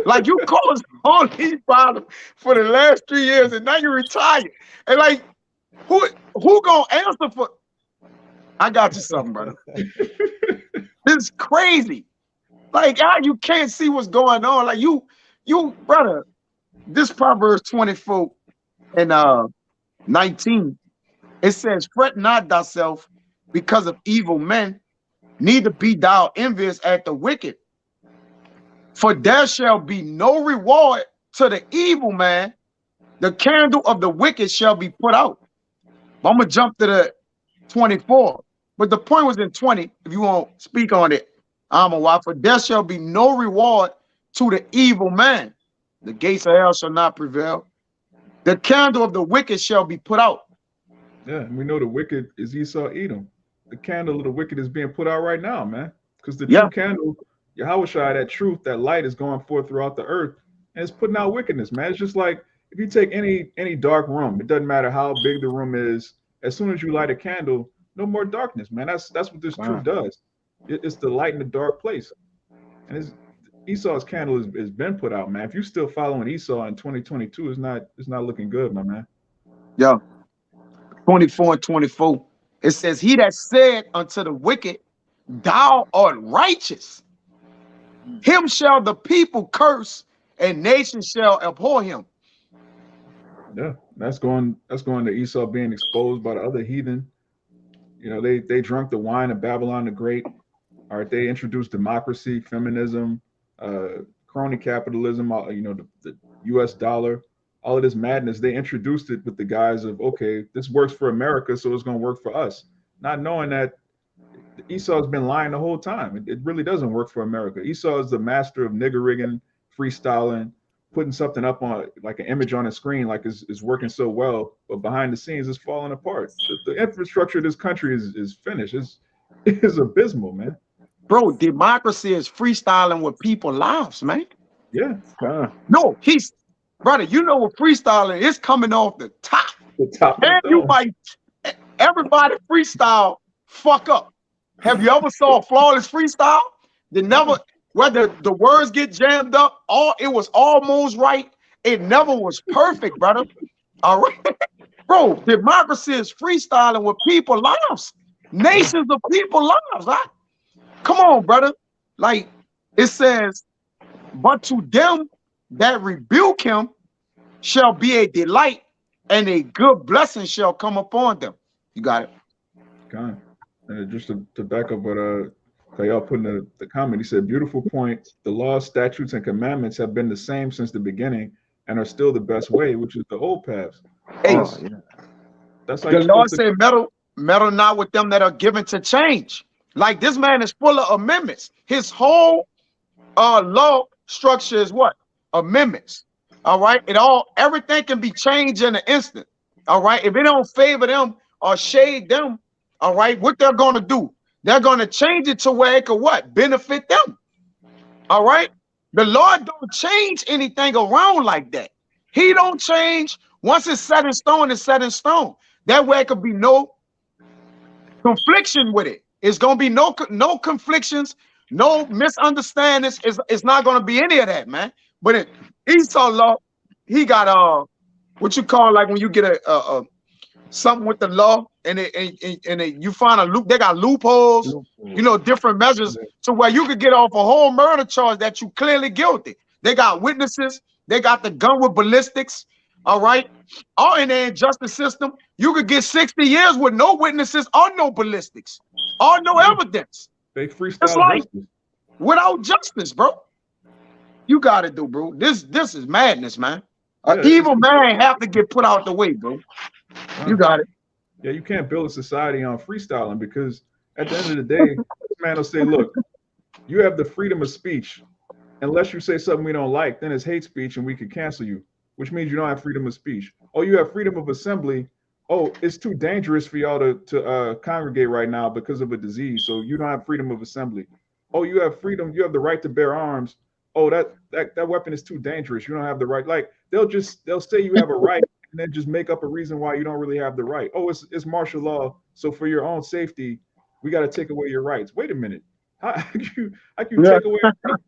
Like you caused all these problems for the last 3 years, and now you're retired. And like, who gonna answer for? I got you something, brother. This is crazy. Like, how you can't see what's going on? Like you, brother. This Proverbs 24 and 19. It says, "Fret not thyself because of evil men, neither be thou envious at the wicked. For there shall be no reward to the evil man. The candle of the wicked shall be put out." I'm gonna jump to the 24, but the point was in 20. If you won't speak on it, I'm a why. For there shall be no reward to the evil man. The gates of hell shall not prevail. The candle of the wicked shall be put out. Yeah, and we know the wicked is Esau Edom. The candle of the wicked is being put out right now, man. Because the true candle, Yahweh Shai, that truth, that light is going forth throughout the earth, and it's putting out wickedness, man. It's just like if you take any dark room, it doesn't matter how big the room is. As soon as you light a candle, no more darkness, man. That's what this truth does. It's the light in the dark place, and Esau's candle has been put out, man. If you're still following Esau in 2022, it's not looking good, my man. Yeah. 24 and 24. It says, "He that said unto the wicked, thou art righteous, him shall the people curse, and nations shall abhor him." Yeah, that's going to Esau being exposed by the other heathen. You know, they drank the wine of Babylon the Great. All right, they introduced democracy, feminism, crony capitalism. You know, the U.S. dollar, all of this madness, they introduced it with the guise of, okay, this works for America, so it's going to work for us, not knowing that Esau's been lying the whole time. It really doesn't work for America. Esau is the master of nigger rigging, freestyling, putting something up on like an image on a screen, like is working so well, but behind the scenes it's falling apart. The infrastructure of this country is finished. It's abysmal, man. Bro, democracy is freestyling with people's lives, man. Yeah. No, he's brother. You know what freestyling is, coming off the top. The top. And you might everybody freestyle fuck up. Have you ever saw a flawless freestyle? They never, whether the words get jammed up, it was almost right. It never was perfect, brother. All right, bro. Democracy is freestyling with people's lives, nations of people's lives. Right? Come on, brother. Like it says, but to them that rebuke him shall be a delight, and a good blessing shall come upon them. You got it. God. And just to back up what Kayal put in the comment, he said, beautiful point. The laws, statutes, and commandments have been the same since the beginning and are still the best way, which is the old paths. Hey, that's how the Lord said, meddle not with them that are given to change. Like this man is full of amendments. His whole law structure is what? Amendments. All right. Everything can be changed in an instant. All right. If it don't favor them or shade them, all right, what they're going to do? They're going to change it to where it could what? Benefit them. All right. The Lord don't change anything around like that. He don't change. Once it's set in stone, it's set in stone. That way it could be no confliction with it. It's going to be no conflictions, no misunderstandings. It's not going to be any of that, man. But in Esau law, he got what you call, like when you get a something with the law and you find a loop, they got loopholes, you know, different measures to where you could get off a whole murder charge that you clearly guilty. They got witnesses, they got the gun with ballistics, all right? All in the injustice system, you could get 60 years with no witnesses or no ballistics or no evidence. They freestyle it's like justice. Without justice, bro. You got to do, bro. This is madness, man. An Yeah, evil man have to get put out the way, bro. You got it. Yeah, you can't build a society on freestyling, because at the end of the day, this man will say, look, you have the freedom of speech. Unless you say something we don't like, then it's hate speech and we could cancel you, which means you don't have freedom of speech. Oh, you have freedom of assembly. Oh, it's too dangerous for y'all to congregate right now because of a disease, so you don't have freedom of assembly. Oh, you have freedom, you have the right to bear arms. Oh, that weapon is too dangerous. You don't have the right. Like they'll say you have a right and then just make up a reason why you don't really have the right. Oh, it's martial law, so for your own safety, we got to take away your rights. Wait a minute. How can you take away your rights?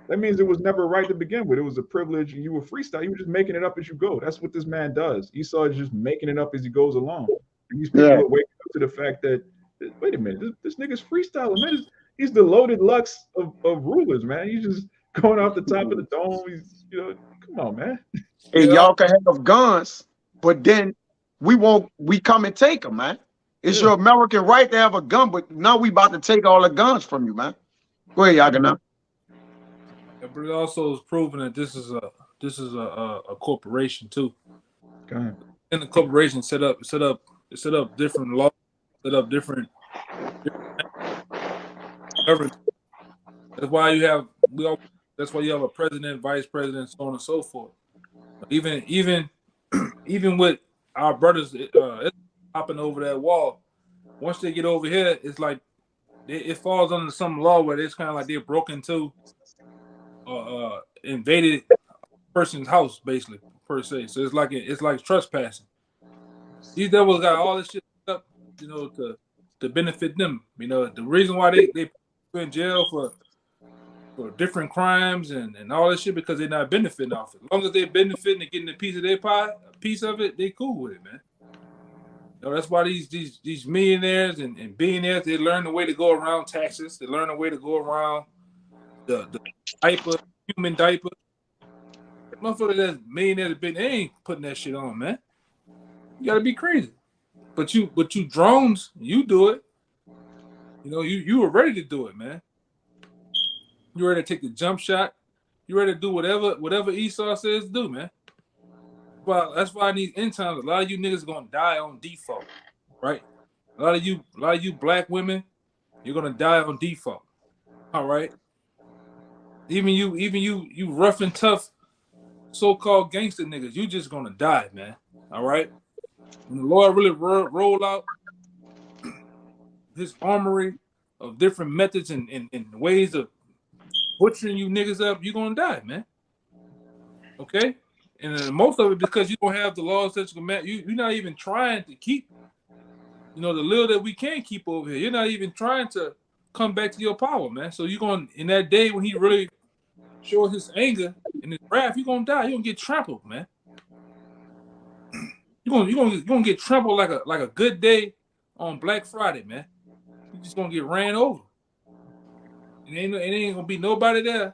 That means it was never right to begin with. It was a privilege, and you were freestyle. You were just making it up as you go. That's what this man does. Esau is just making it up as he goes along. And these people are waking up to the fact that, wait a minute, this nigga's freestyling, man. He's the loaded Lux of rulers, man. He's just going off the top of the dome. He's, come on, man. And y'all can have guns, but then we come and take them, man. It's your American right to have a gun, but now we about to take all the guns from you, man. Go ahead, Yagana. But it also is proven that this is a corporation too. Okay. And the corporation set up different laws, set up different government. That's why you have a president, vice president, so on and so forth. Even with our brothers hopping over that wall, once they get over here, it's like it falls under some law where it's kind of like they're broken into. Invaded a person's house, basically, per se. So it's like trespassing. These devils got all this shit up, to benefit them. The reason why they put you in jail for different crimes and all this shit, because they're not benefiting off it. As long as they're benefiting and getting a piece of their pie, a piece of it, they cool with it, man. That's why these millionaires and billionaires, they learn the way to go around taxes. They learn the way to go around the diaper, human diaper. Motherfucker that's millionaire, they ain't putting that shit on, man. You gotta be crazy. But you drones, you do it. You were ready to do it, man. You ready to take the jump shot. You ready to do whatever Esau says to do, man. That's why in these end times, a lot of you niggas gonna die on default, right? A lot of you black women, you're gonna die on default. All right. Even you rough and tough so-called gangster niggas, you just gonna die, man. All right. When the Lord really roll out his armory of different methods and ways of butchering you niggas up, you're gonna die, man. Okay? And most of it because you don't have the laws that you command. You're not even trying to keep, the little that we can keep over here. You're not even trying to come back to your power, man. So you're going in that day when he really shows his anger and his wrath, you're gonna die. You're gonna get trampled, man. You're gonna get trampled like a good day on Black Friday, man. You're just gonna get ran over. It ain't gonna be nobody there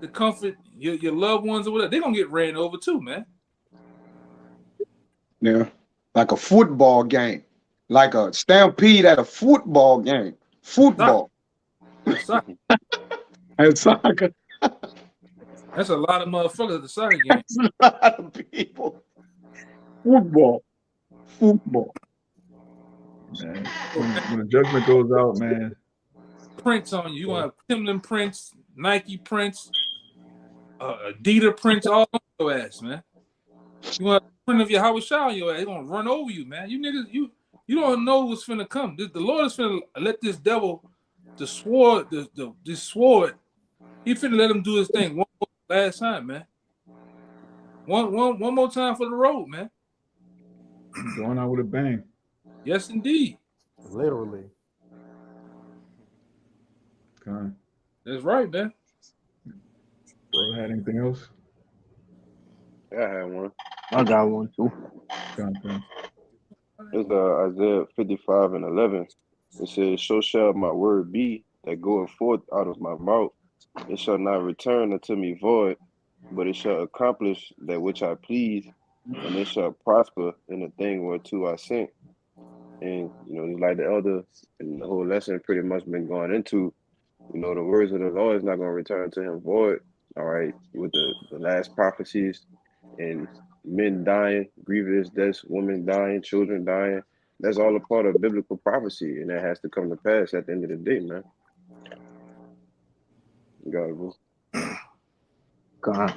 to comfort your loved ones or whatever. They're gonna get ran over too, man. Yeah. Like a football game. Like a stampede at a football game. Football. Soccer. And soccer. That's a lot of motherfuckers at the soccer game. That's a lot of people. Football. Man, when the judgment goes out, man. Prints on you. You gonna have Timberland prints, Nike prints, Adidas prints all on your ass, man. You want a print of your house shower on your ass? They're gonna run over you, man. You niggas, you don't know what's finna come. The Lord is finna let this devil, this sword, he finna let him do his thing one more last time, man. One more time for the road, man. Going out with a bang. Yes, indeed. Literally. Okay. That's right, man. Bro, had anything else? I had one. I got one too. Okay. It's Isaiah 55:11. It says, "So shall my word be that goeth forth out of my mouth. It shall not return unto me void, but it shall accomplish that which I please, and it shall prosper in the thing whereto I sent." And like the elder and the whole lesson pretty much been going into, the words of the Lord is not going to return to him void. All right, with the last prophecies and men dying, grievous deaths, women dying, children dying. That's all a part of biblical prophecy, and that has to come to pass at the end of the day, man. God, bro. God.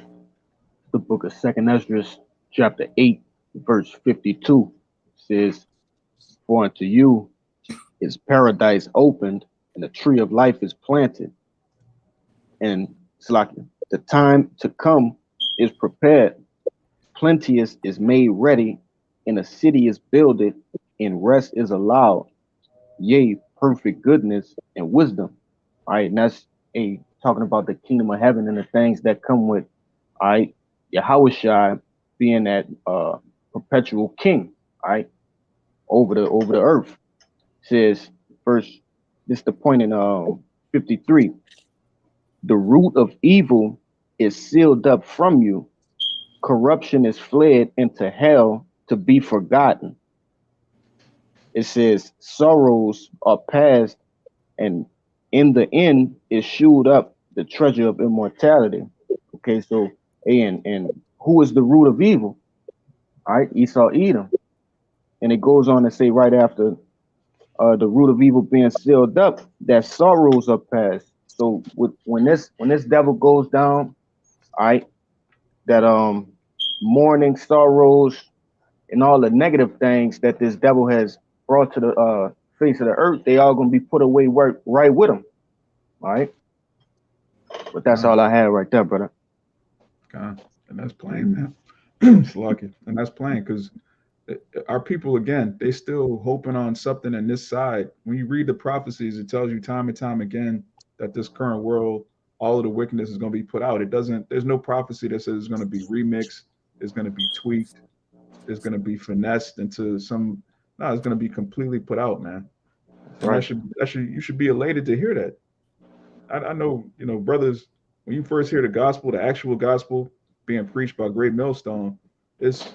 The book of Second Ezra, chapter 8, verse 52 says, "For unto you is paradise opened, and the tree of life is planted, and it's like the time to come is prepared. Plenteous is made ready, and a city is builded, and rest is allowed. Yea, perfect goodness and wisdom." All right, and that's talking about the kingdom of heaven and the things that come with, all right, Yahushua being that perpetual king, all right, over the earth. Says first, this is the point in 53. "The root of evil is sealed up from you. Corruption is fled into hell to be forgotten." It says sorrows are past, and in the end is shewed up the treasure of immortality. Okay, so and who is the root of evil? All right, Esau, Edom. And it goes on to say right after the root of evil being sealed up, that sorrows are past. So when this devil goes down, all right, that mourning, sorrows, and all the negative things that this devil has brought to the face of the earth, they all gonna be put away right with him. All right. But that's all I have right there, brother. God. And that's plain, man. It's lucky. And that's plain because our people, again, they still hoping on something in this side. When you read the prophecies, it tells you time and time again that this current world, all of the wickedness is going to be put out. There's no prophecy that says it's going to be remixed, it's going to be tweaked, it's going to be finessed into it's going to be completely put out, man. And Right. you should be elated to hear that. I know, brothers, when you first hear the gospel, the actual gospel being preached by Great Millstone, it's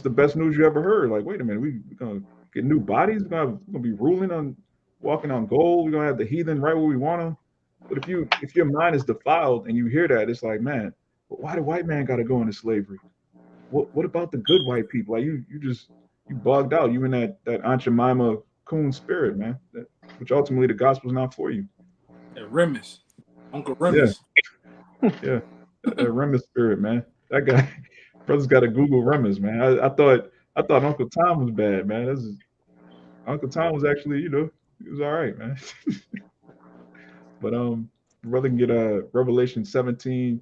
the best news you ever heard. Like, wait a minute, we're gonna get new bodies, we're gonna be walking on gold, we're gonna have the heathen right where we want them. But if your mind is defiled and you hear that, it's like, man, but why the white man gotta go into slavery? what about the good white people? Like you bugged out. You in that Aunt Jemima coon spirit, man. Which ultimately the gospel's not for you. Remus, Uncle Yeah, Remus. yeah. That Remus spirit, man. That guy, brother's got to Google Remus, man. I thought Uncle Tom was bad, man. Uncle Tom was actually, he was all right, man. But brother can get Revelation 17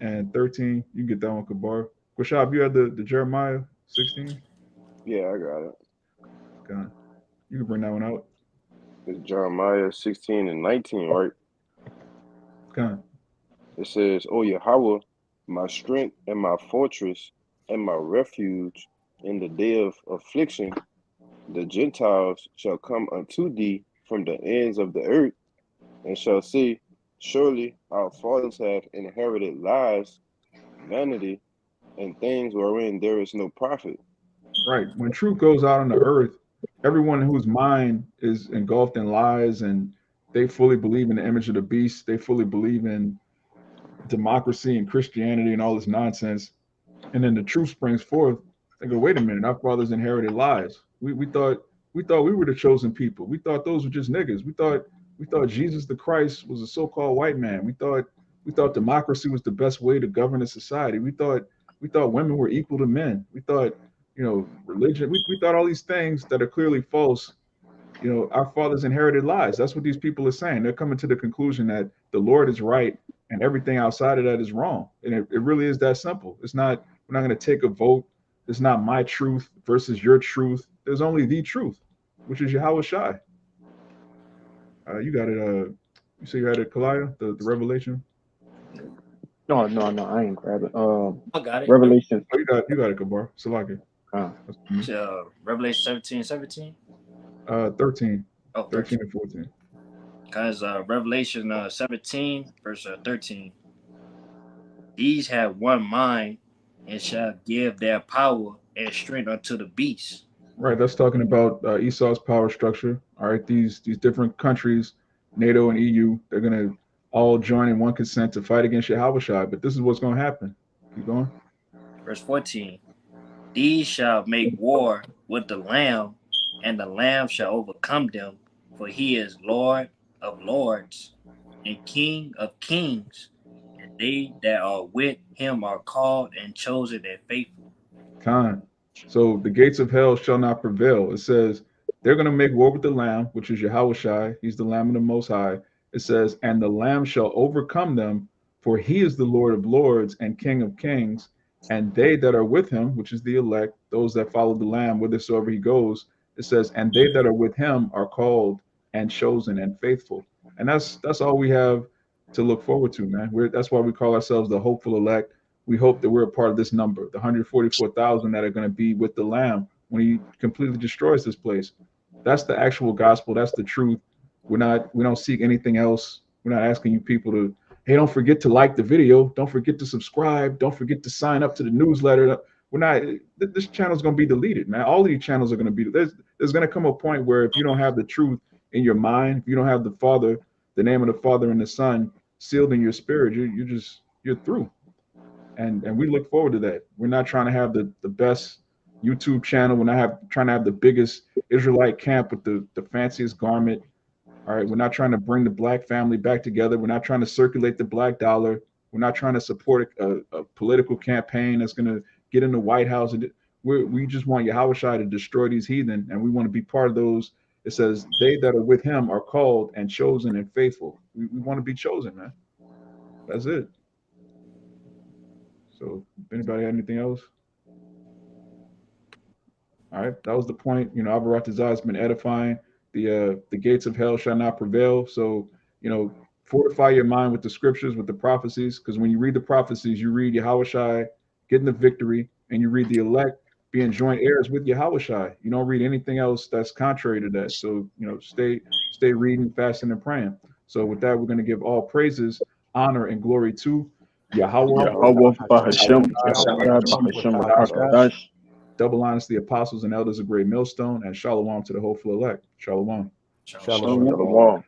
and 13. You can get that one, Kabar. Quashab, you had the Jeremiah 16. Yeah, I got it. God, you can bring that one out. It's Jeremiah 16 and 19, right? God, It says, O Yahweh, my strength and my fortress and my refuge in the day of affliction, the Gentiles shall come unto thee from the ends of the earth, and shall say, Surely our fathers have inherited lies, vanity, and things wherein there is no profit. right. When truth goes out on the earth, everyone whose mind is engulfed in lies and they fully believe in the image of the beast, they fully believe in democracy and Christianity and all this nonsense. And then the truth springs forth. They go, wait a minute, our fathers inherited lies. We thought we were the chosen people. We thought those were just niggas. We thought Jesus the Christ was a so-called white man. We thought democracy was the best way to govern a society. We thought women were equal to men. We thought, religion. We thought all these things that are clearly false. Our fathers inherited lies. That's what these people are saying. They're coming to the conclusion that the Lord is right and everything outside of that is wrong. And it really is that simple. It's not, we're not going to take a vote. It's not my truth versus your truth. There's only the truth, which is Yahweh Shai. You got it. You say you had it, Kalaya, the Revelation. No, I ain't grab it. I got it. Revelation. Oh, you got it, Kabar. Salaki. Revelation 17. 13. Oh, 13 and 14. Because Revelation 17, verse 13. These have one mind and shall give their power and strength unto the beast. Right, that's talking about Esau's power structure. All right, these different countries, NATO and EU, they're gonna all join in one consent to fight against Yahweh Shai. But this is what's gonna happen. Keep going. Verse 14. These shall make war with the Lamb, and the Lamb shall overcome them, for he is Lord of lords and King of kings, and they that are with him are called and chosen and faithful. Khan. So the gates of hell shall not prevail. It says they're going to make war with the Lamb, which is Yahweh Shai. He's the Lamb of the Most High. It says, and the Lamb shall overcome them, for he is the Lord of lords and King of kings. And they that are with him, which is the elect, those that follow the Lamb whithersoever he goes, it says, and they that are with him are called and chosen and faithful. And that's all we have to look forward to, man. That's why we call ourselves the hopeful elect. We hope that we're a part of this number, the 144,000 that are going to be with the Lamb when he completely destroys this place. That's the actual gospel. That's the truth. We don't seek anything else. We're not asking you people to, hey, don't forget to like the video. Don't forget to subscribe. Don't forget to sign up to the newsletter. We're not, this channel is going to be deleted, man. All of these channels are going to be, there's going to come a point where if you don't have the truth in your mind, if you don't have the Father, the name of the Father and the Son sealed in your spirit, you're through. And we look forward to that. We're not trying to have the best YouTube channel. We're not trying to have the biggest Israelite camp with the fanciest garment. All right, we're not trying to bring the black family back together. We're not trying to circulate the black dollar. We're not trying to support a political campaign that's going to get in the White House. And we just want Yahweh Shai to destroy these heathen, and we want to be part of those. It says they that are with him are called and chosen and faithful. We want to be chosen, man. That's it. So if anybody had anything else? All right, that was the point. Abaratazah has been edifying. The gates of hell shall not prevail. So, fortify your mind with the scriptures, with the prophecies, because when you read the prophecies, you read Yahweh Shai getting the victory, and you read the elect being joint heirs with Yahweh Shai. You don't read anything else that's contrary to that. So, stay reading, fasting, and praying. So with that, we're going to give all praises, honor, and glory to Yahweh, Bahashem, Bahashem, double honors the apostles and elders of Great Millstone, and shalom to the hopeful elect. Shalom. Shalom. Shalom.